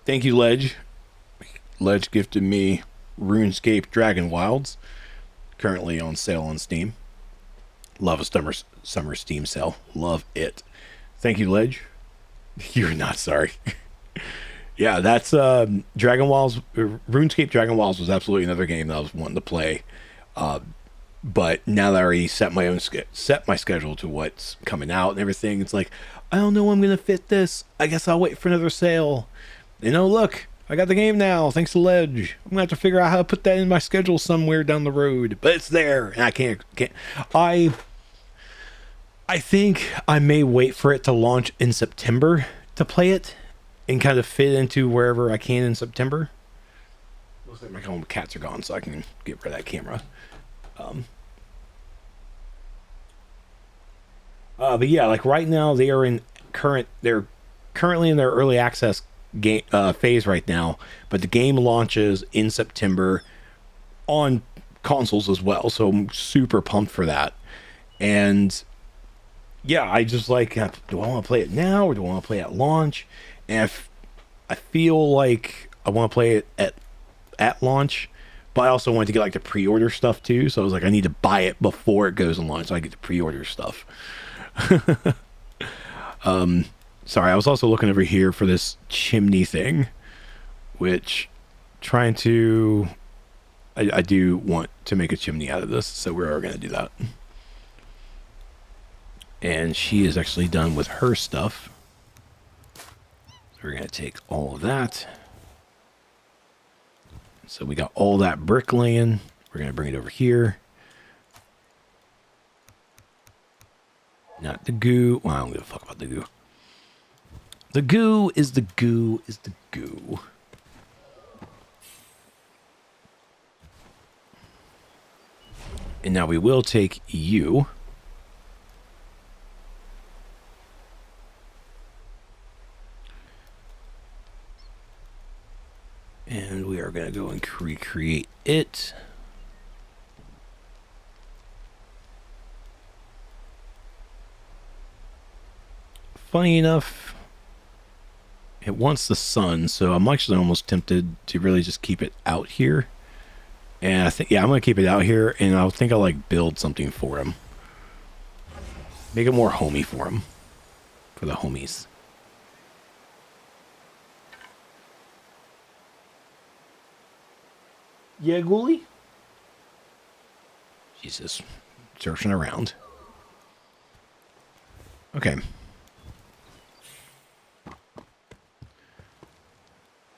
Thank you, Ledge. Ledge gifted me RuneScape Dragon Wilds, currently on sale on Steam. Love a summer Steam sale. Love it. Thank you, Ledge. You're not sorry. Yeah, that's Dragon Wilds. RuneScape Dragon Wilds was absolutely another game that I was wanting to play. But now that I already set my schedule to what's coming out and everything, it's like I don't know when I'm gonna fit this. I guess I'll wait for another sale. Look, I got the game now thanks to Ledge. I'm gonna have to figure out how to put that in my schedule somewhere down the road, but it's there and I can't. I think I may wait for it to launch in September to play it and kind of fit into wherever I can in September. Looks like my home cats are gone, so I can get rid of that camera. But yeah, like right now they're currently in their early access game phase right now, but the game launches in September on consoles as well, so I'm super pumped for that. And yeah, I just like, do I want to play it now or do I want to play it at launch? And if I feel like I want to play it at launch, but I also wanted to get like the pre-order stuff too, so I was like, I need to buy it before it goes on launch so I get the pre-order stuff. Sorry, I was also looking over here for this chimney thing, which I do want to make a chimney out of this, so we're going to do that. And she is actually done with her stuff. So we're going to take all of that. So we got all that brick laying. We're going to bring it over here. Not the goo. Well, I don't give a fuck about the goo. The goo is the goo is the goo. And now we will take you. And we are going to go and recreate it. Funny enough, it wants the sun, so I'm actually almost tempted to really just keep it out here. And I think, yeah, I'm going to keep it out here, and I think I'll like build something for him. Make it more homey for him. For the homies. Yeah, Ghoulie? She's just searching around. Okay.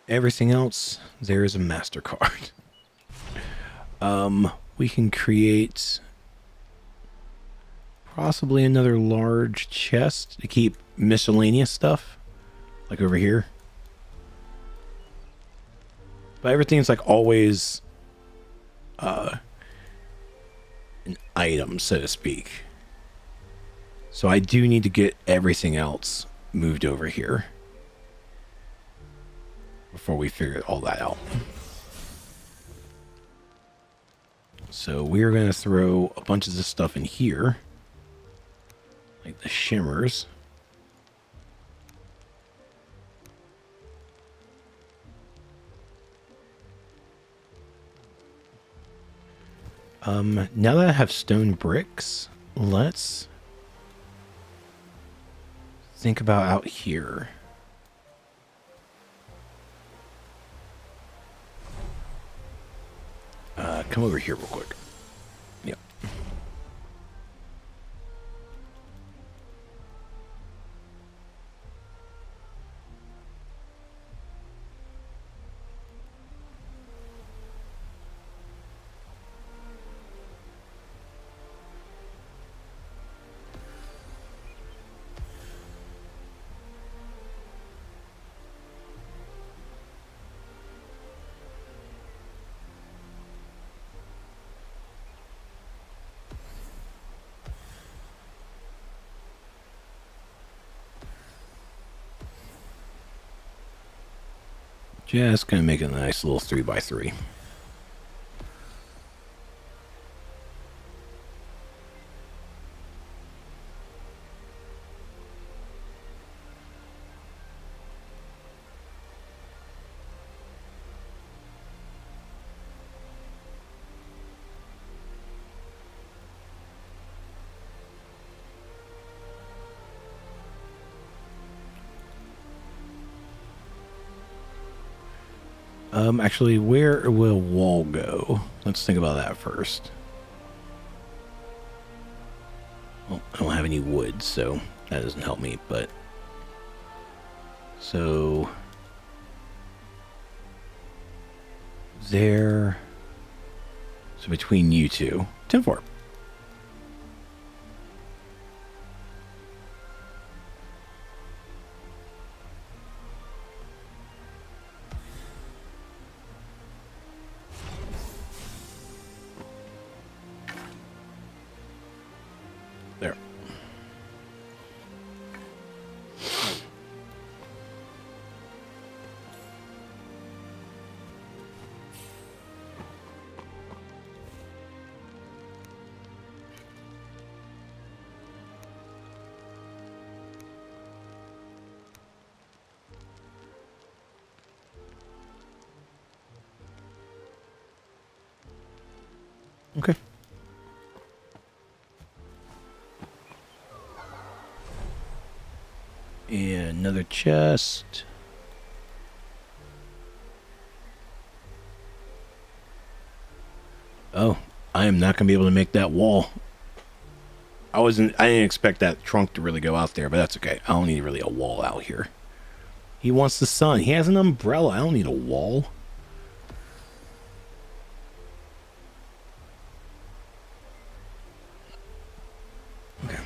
Everything else, there is a MasterCard. We can create possibly another large chest to keep miscellaneous stuff, like over here. But everything's like always an item, so to speak. So I do need to get everything else moved over here before we figure all that out. So we're going to throw a bunch of this stuff in here, like the shimmers. Now that I have stone bricks, let's think about out here. Come over here real quick. Yep. Just gonna make a nice little 3x3. Actually, where will wall go? Let's think about that first. Well, I don't have any wood, so that doesn't help me, but... So... There... So between you two... 10-4. There. Okay. And another chest. Oh, I am not going to be able to make that wall. I didn't expect that trunk to really go out there, but that's okay. I don't need really a wall out here. He wants the sun. He has an umbrella. I don't need a wall. Okay.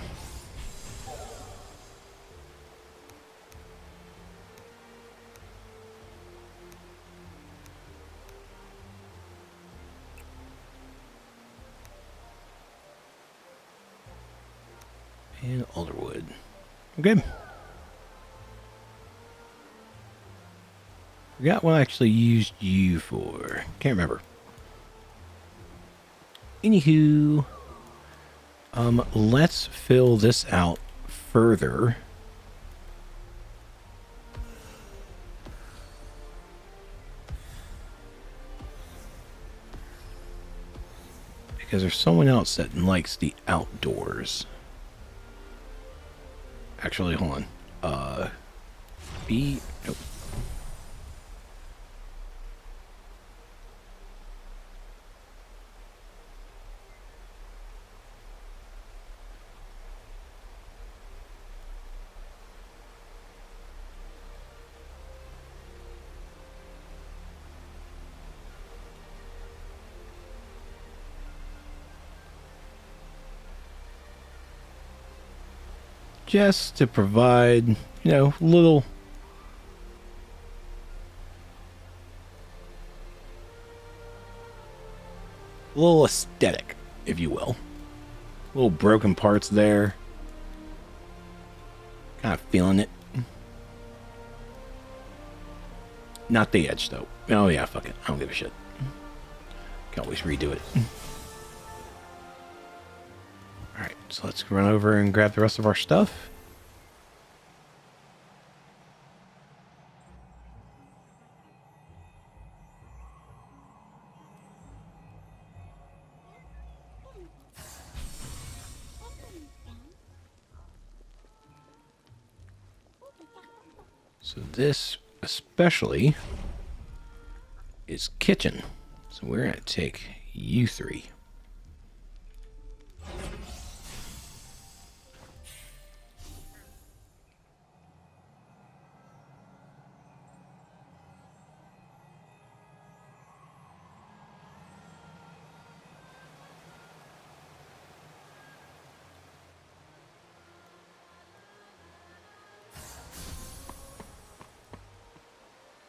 And alderwood. Okay. Forgot what I actually used you for. Can't remember. Anywho, let's fill this out further. Because there's someone else that likes the outdoors. Actually, hold on. Nope. Just to provide, little aesthetic, if you will. Little broken parts there. Kind of feeling it. Not the edge, though. Oh, yeah, fuck it. I don't give a shit. Can always redo it. Alright, so let's run over and grab the rest of our stuff. So this especially is kitchen. So we're going to take you three.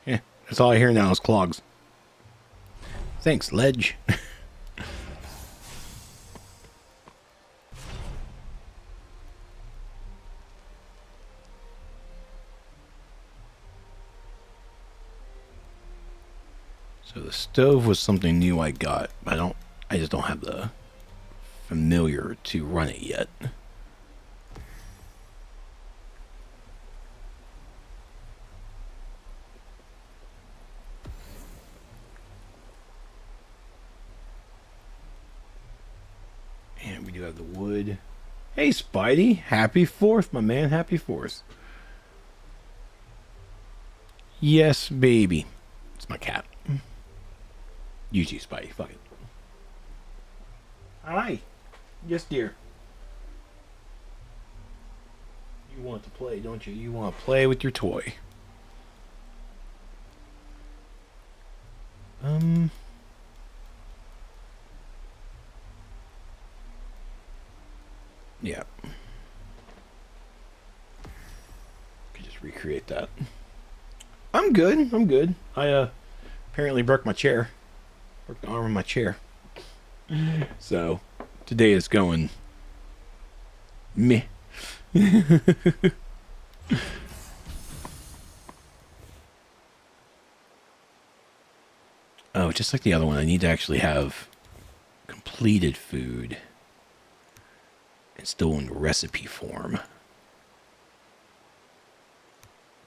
Yeah, that's all I hear now is clogs. Thanks, Ledge. So the stove was something new I got. I just don't have the familiar to run it yet. And we do have the wood. Hey, Spidey. Happy 4th, my man. Happy 4th. Yes, baby. It's my cat. UG Spidey. Fuck it. Hi. Yes, dear. You want to play, don't you? You want to play with your toy. Yeah. Could just recreate that. I'm good. I'm good. I apparently broke my chair. Broke the arm of my chair. So today is going meh. Oh, just like the other one, I need to actually have completed food and still in recipe form.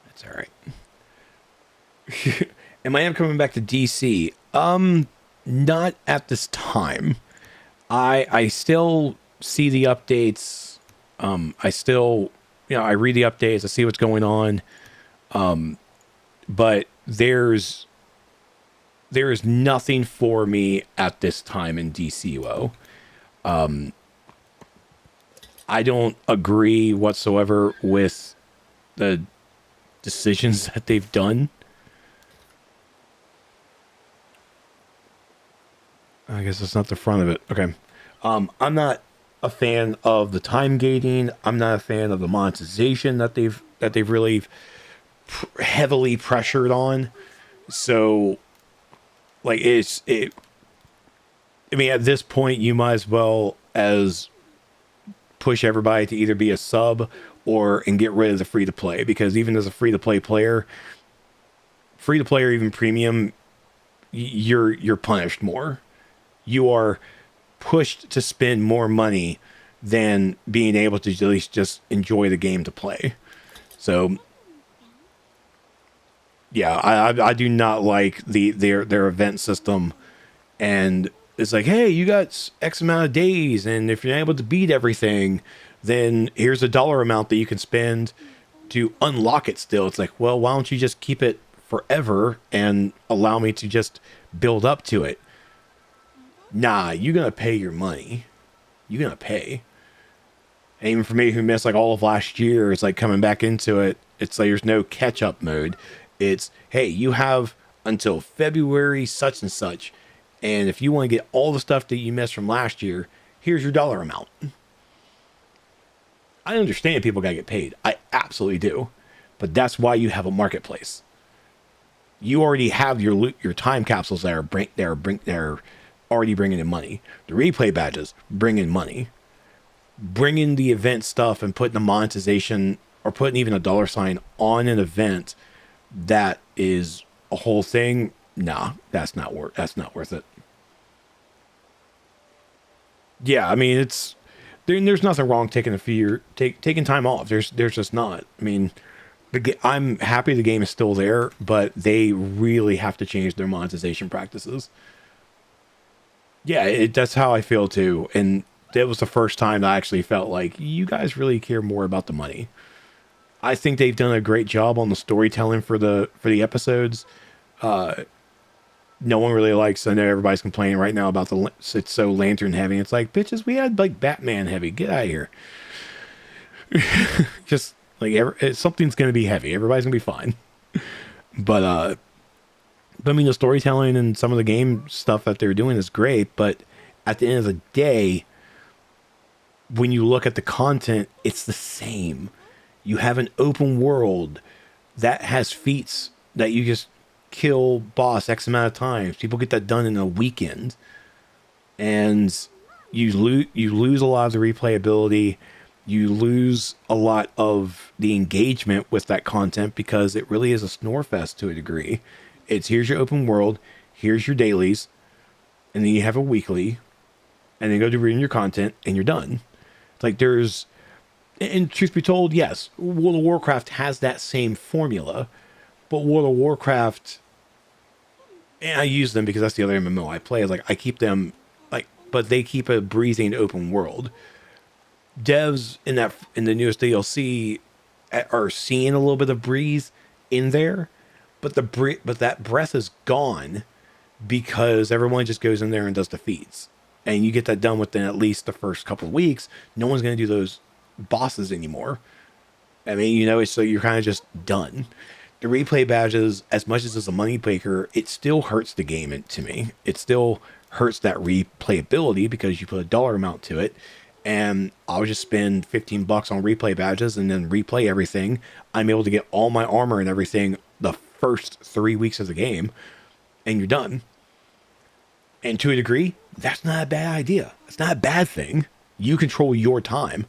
That's all right. Am I coming back to DC? Not at this time. I still see the updates. I still, I read the updates. I see what's going on. But there is nothing for me at this time in DCUO. I don't agree whatsoever with the decisions that they've done. I guess it's not the front of it. Okay. I'm not a fan of the time gating. I'm not a fan of the monetization that they've really heavily pressured on. So, like, I mean, at this point, you might as well as push everybody to either be a sub and get rid of the free to play, because even as a free to play player, or even premium, you're punished more. You are pushed to spend more money than being able to at least just enjoy the game to play. So, yeah, I do not like their event system, and it's like, hey, you got X amount of days, and if you're able to beat everything, then here's a dollar amount that you can spend to unlock it still. It's like, well, why don't you just keep it forever and allow me to just build up to it? Nah, you're going to pay your money. You're going to pay. And even for me, who missed like all of last year, it's like coming back into it. It's like there's no catch-up mode. It's, hey, you have until February such and such. And if you want to get all the stuff that you missed from last year, here's your dollar amount. I understand people got to get paid. I absolutely do. But that's why you have a marketplace. You already have your time capsules that are already bringing in money. The replay badges bring in money. Bringing the event stuff and putting the monetization or putting even a dollar sign on an event that is a whole thing. Nah, that's not worth it. Yeah, I mean, there's nothing wrong taking taking time off. There's just not. I mean, I'm happy the game is still there, but they really have to change their monetization practices. Yeah, that's how I feel too. And that was the first time that I actually felt like you guys really care more about the money. I think they've done a great job on the storytelling for the episodes. No one really likes. I know everybody's complaining right now about it's so lantern heavy. It's like, bitches, we had like Batman heavy. Get out of here. Just like something's gonna be heavy. Everybody's gonna be fine. But I mean, the storytelling and some of the game stuff that they're doing is great, but at the end of the day, when you look at the content, it's the same. You have an open world that has feats that you just kill boss X amount of times. People get that done in a weekend. And you lose a lot of the replayability. You lose a lot of the engagement with that content because it really is a snore fest to a degree. It's here's your open world, here's your dailies, and then you have a weekly, and then go to reading your content, and you're done. It's like and truth be told, yes, World of Warcraft has that same formula, but World of Warcraft, and I use them because that's the other MMO I play, is like I keep them but they keep a breathing open world. Devs in the newest DLC are seeing a little bit of breeze in there. But that breath is gone because everyone just goes in there and does the feats. And you get that done within at least the first couple of weeks. No one's going to do those bosses anymore. I mean, so you're kind of just done. The replay badges, as much as it's a money maker, it still hurts the game to me. It still hurts that replayability because you put a dollar amount to it. And I'll just spend $15 on replay badges and then replay everything. I'm able to get all my armor and everything the first 3 weeks of the game, and you're done. And to a degree, that's not a bad idea. It's not a bad thing. You control your time.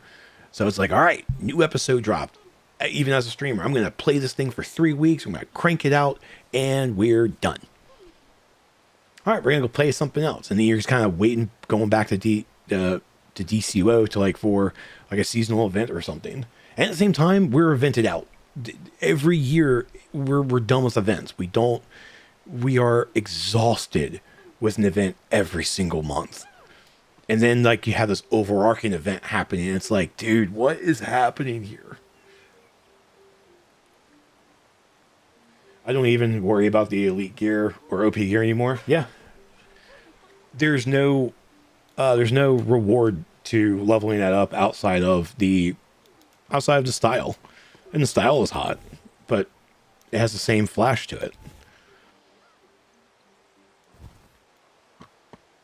So it's like, all right, new episode dropped. Even as a streamer, I'm going to play this thing for 3 weeks. I'm going to crank it out, and we're done. All right, we're going to go play something else. And then you're just kind of waiting, going back to DCO to for a seasonal event or something. And at the same time, we're evented out. Every year, we're done with events. We are exhausted with an event every single month. And then you have this overarching event happening. And it's like, dude, what is happening here? I don't even worry about the elite gear or OP gear anymore. Yeah. There's no reward to leveling that up outside of the style. And the style is hot, but it has the same flash to it.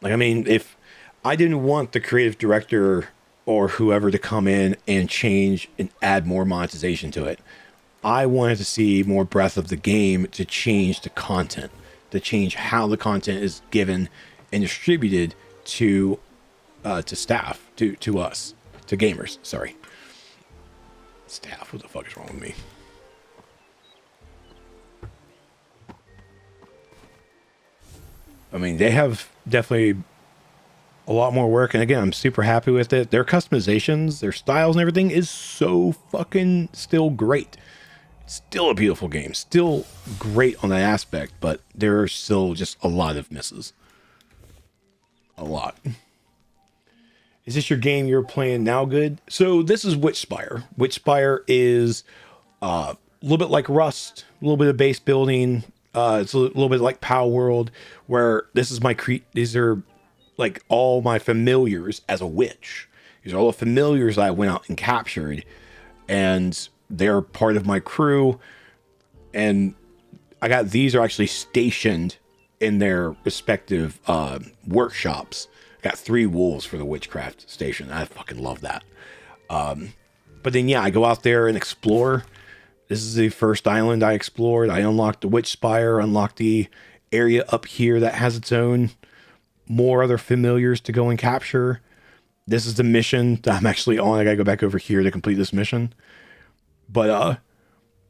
If I didn't want the creative director or whoever to come in and change and add more monetization to it, I wanted to see more breadth of the game to change the content, to change how the content is given and distributed to staff, to us, to gamers. Sorry, staff. What the fuck is wrong with me? They have definitely a lot more work, and again, I'm super happy with it. Their customizations, their styles, and everything is so fucking still great. Still a beautiful game, still great on that aspect, but there are still just a lot of misses. A lot. Is this your game you're playing now good? So this is Witchspire. Witchspire is a little bit like Rust, a little bit of base building. It's a little bit like Power World, where this is these are all my familiars as a witch. These are all the familiars I went out and captured, and they're part of my crew. And these are actually stationed in their respective workshops. I got 3 wolves for the witchcraft station. I fucking love that. But then, I go out there and explore. This is the first island I explored. I unlocked the Witchspire, unlocked the area up here that has its own more other familiars to go and capture. This is the mission that I'm actually on. I gotta go back over here to complete this mission. But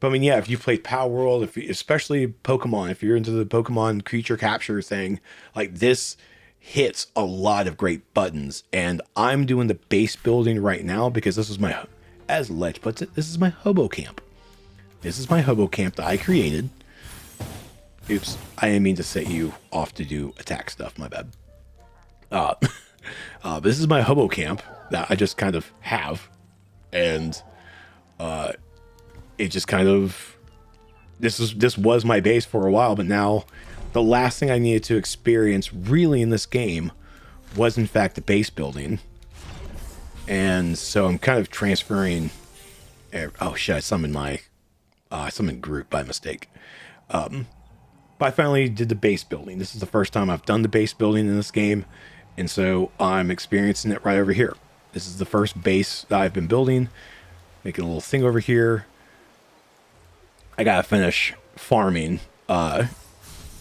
if you play Power World, especially Pokemon, if you're into the Pokemon creature capture thing, this hits a lot of great buttons. And I'm doing the base building right now because this is my, as Ledge puts it, this is my hobo camp. This is my hobo camp that I created. Oops, I didn't mean to set you off to do attack stuff, my bad. This is my hobo camp that I just kind of have. And it just kind of, this was my base for a while, but now the last thing I needed to experience really in this game was in fact the base building. And so I'm kind of transferring. Oh shit, I summoned group by mistake. But I finally did the base building. This is the first time I've done the base building in this game, and so I'm experiencing it right over here. This is the first base that I've been building. Making a little thing over here. I gotta finish farming to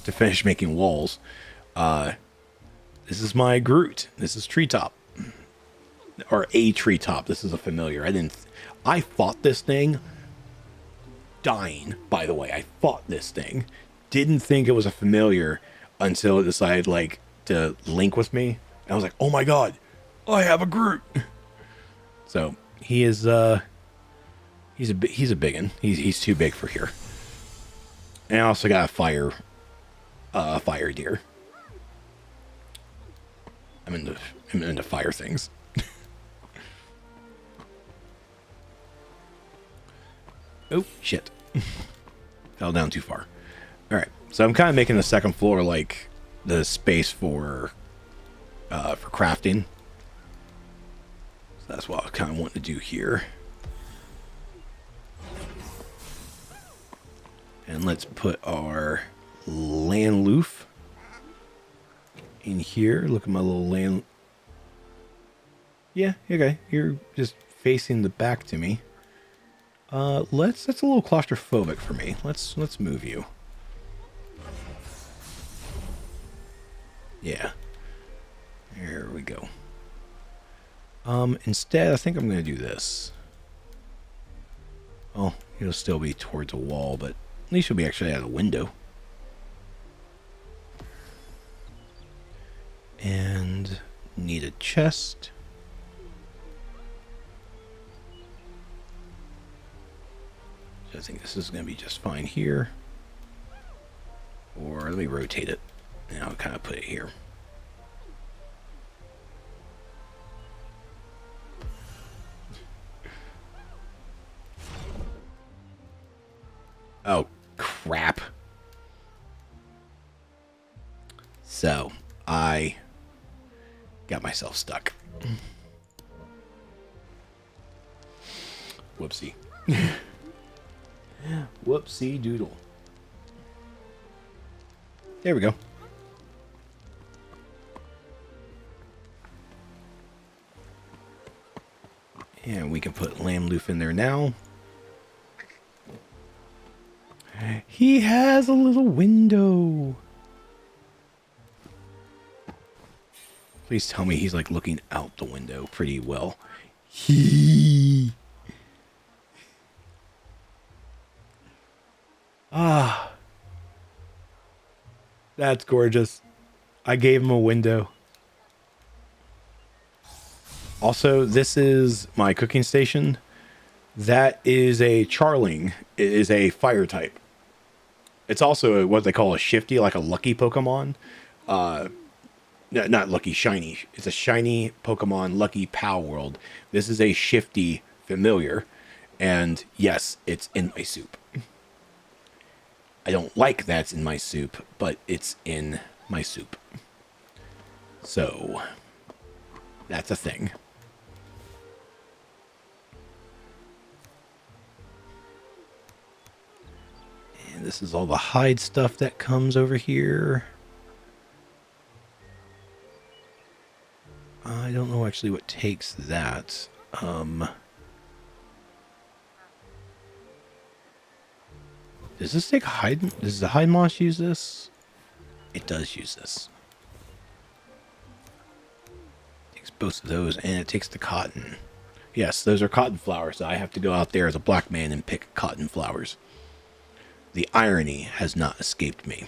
finish making walls. This is my Groot. This is Treetop. Or a Treetop. This is a familiar. I fought this thing dying, by the way. I fought this thing. Didn't think it was a familiar until it decided to link with me. And I was like, oh my god, I have a Groot. So he is he's a biggin. He's too big for here. And I also got a fire deer. I'm into fire things. Oh shit. Fell down too far. All right, so I'm kind of making the second floor the space for crafting. So that's what I kind of want to do here. And let's put our land loof in here. Look at my little land. Yeah, okay. You're just facing the back to me. That's a little claustrophobic for me. Let's move you. Yeah. There we go. Instead, I think I'm going to do this. Oh, it'll still be towards a wall, but at least you'll be actually at a window. And need a chest. I think this is going to be just fine here. Or let me rotate it. And I'll kind of put it here. Oh, crap. So, I got myself stuck. Whoopsie. Whoopsie doodle. There we go. And we can put lamb loof in there now. He has a little window. Please tell me he's like looking out the window pretty well. Ah. That's gorgeous. I gave him a window. Also, this is my cooking station. That is a charling. It is a fire type. It's also what they call a shifty, like a lucky Pokemon. Not lucky, shiny. It's a shiny Pokemon, lucky Pow World. This is a shifty familiar. And yes, it's in my soup. I don't like that's in my soup, but it's in my soup. So, that's a thing. And this is all the hide stuff that comes over here. I don't know actually what takes that. Does this take hide? Does the hide moss use this? It does use this. It takes both of those, and it takes the cotton. Yes, those are cotton flowers. So I have to go out there as a black man and pick cotton flowers. The irony has not escaped me.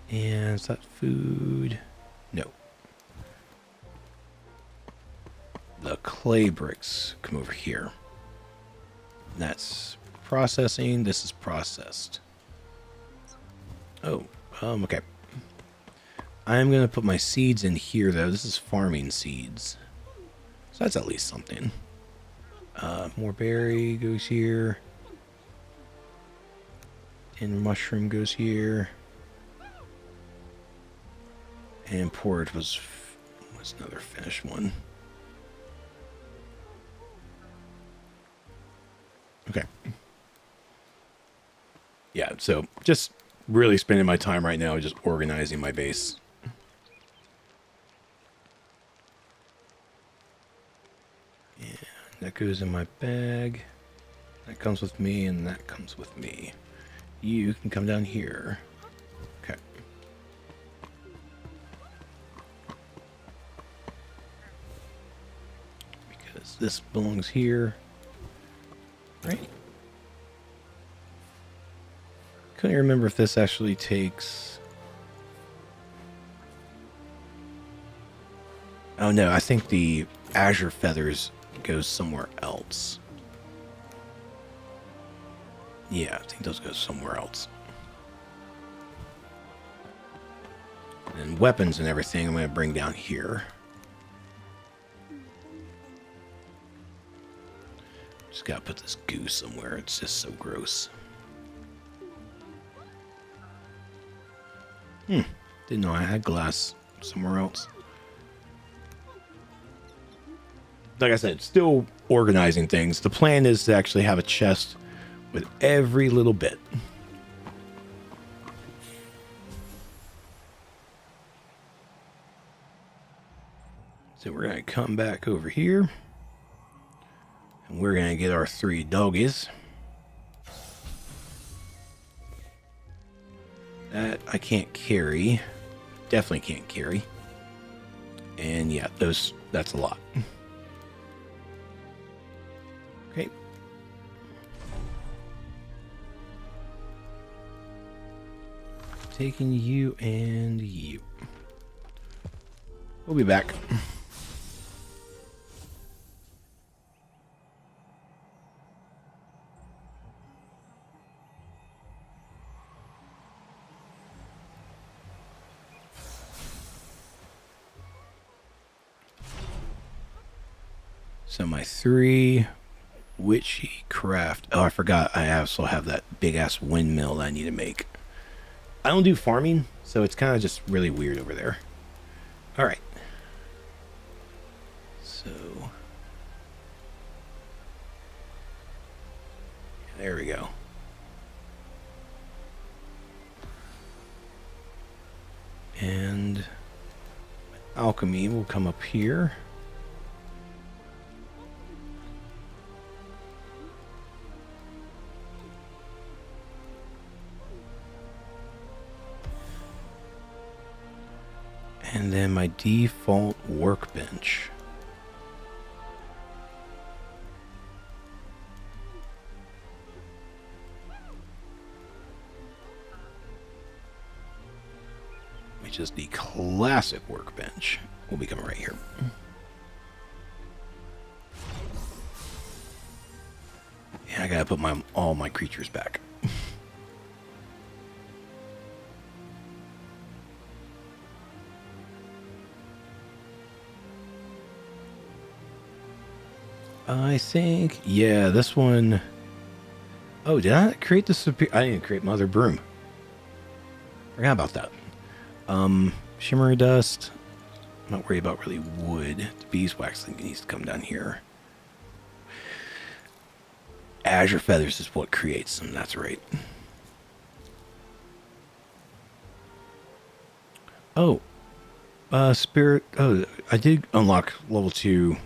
And is that food? No. The clay bricks come over here. That's processing. This is processed. Oh, okay. I'm going to put my seeds in here, though. This is farming seeds. So that's at least something. More berry goes here. And mushroom goes here. And porridge was another finished one. Okay. Yeah, so just really spending my time right now just organizing my base. And that goes in my bag. That comes with me, and that comes with me. You can come down here. Okay. Because this belongs here. Right. Couldn't remember if this actually takes... Oh no, I think the azure feathers goes somewhere else. Yeah, I think those go somewhere else. And weapons and everything I'm going to bring down here. Just gotta put this goo somewhere. It's just so gross. Didn't know I had glass somewhere else. Like I said, still organizing things. The plan is to actually have a chest with every little bit. So we're going to come back over here. And we're going to get our 3 doggies. That I can't carry. Definitely can't carry. And yeah, that's a lot. Okay. Taking you and you. We'll be back. So my 3 witchy craft. Oh, I forgot. I also have that big ass windmill that I need to make. I don't do farming, so it's kind of just really weird over there. All right. So there we go. And alchemy will come up here. And then my default workbench. Which is the classic workbench. Will be coming right here. Yeah, I gotta put all my creatures back. I think, yeah, this one. Oh, did I create the superior? I didn't create Mother Broom. Forgot about that. Shimmery dust. I'm not worried about really wood. The beeswax needs to come down here. Azure feathers is what creates them. That's right. Oh, spirit. Oh, I did unlock level 2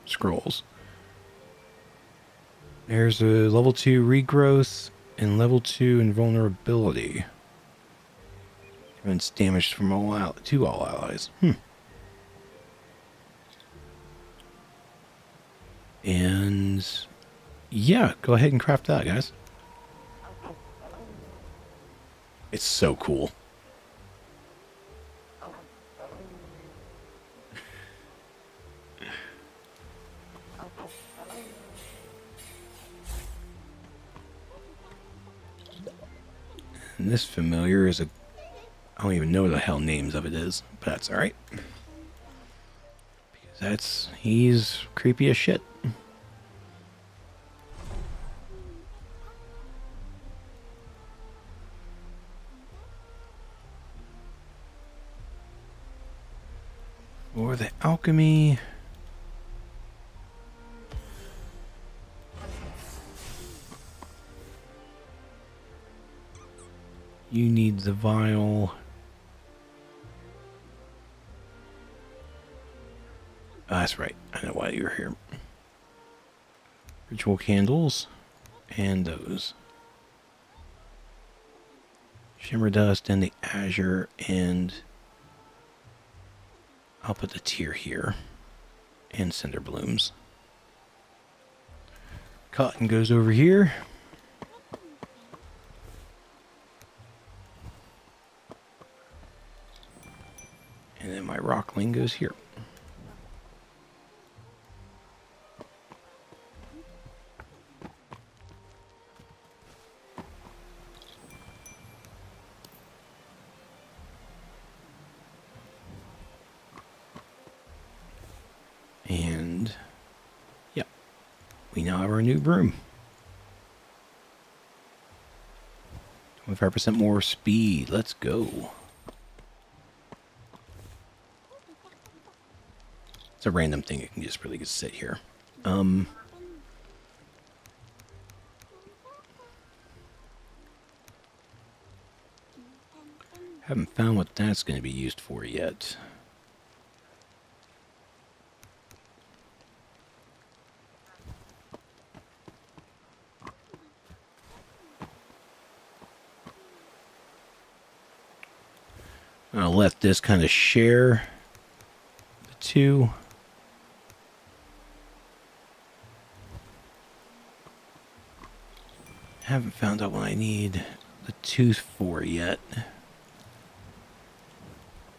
scrolls. There's a level 2 regrowth and level 2 invulnerability. Prevents damage from all allies. And yeah, go ahead and craft that, guys. It's so cool. And this familiar is I don't even know what the hell names of it is, but that's alright. Because he's creepy as shit. Or the alchemy. You need the vial. Oh, that's right. I know why you were here. Ritual candles. And those. Shimmer dust and the azure, and I'll put the tier here. And cinder blooms. Cotton goes over here. And then my rockling goes here. And yeah, we now have our new broom. 25% more speed. Let's go. It's a random thing. It can just really sit here. Haven't found what that's going to be used for yet. I'll let this kind of share the two. Haven't found out what I need the tooth for yet. I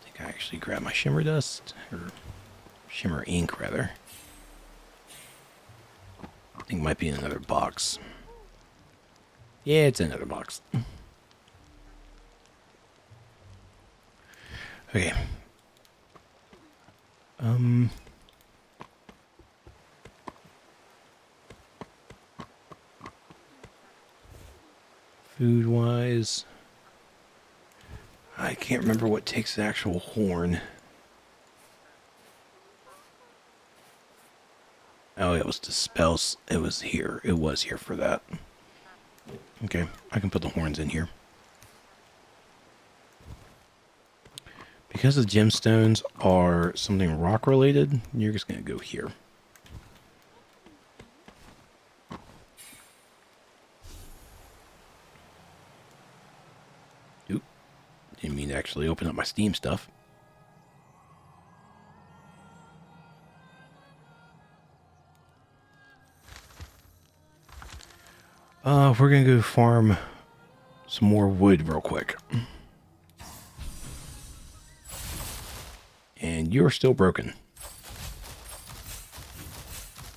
think I actually grabbed my shimmer dust, or shimmer ink rather. I think it might be in another box. Yeah, it's in another box. Okay. Food-wise, I can't remember what takes the actual horn. Oh, it was dispels. It was here. It was here for that. Okay, I can put the horns in here. Because the gemstones are something rock related, you're just going to go here. Oop. Didn't mean to actually open up my Steam stuff. We're going to go farm some more wood real quick. And you're still broken.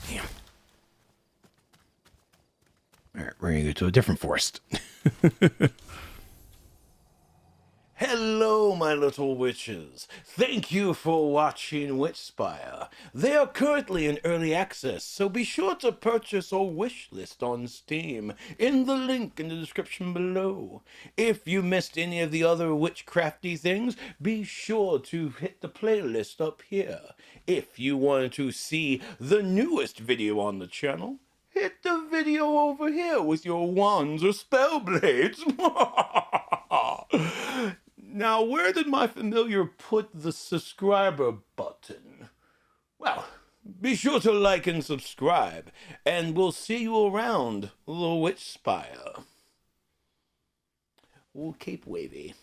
Damn. Alright, we're going to go to a different forest. Hello, my little witches. Thank you for watching Witchspire. They are currently in early access, so be sure to purchase or wishlist on Steam in the link in the description below. If you missed any of the other witchcrafty things, be sure to hit the playlist up here. If you want to see the newest video on the channel, hit the video over here with your wands or spell blades. Now, where did my familiar put the subscriber button? Well, be sure to like and subscribe, and we'll see you around the Witchspire. We'll keep wavy.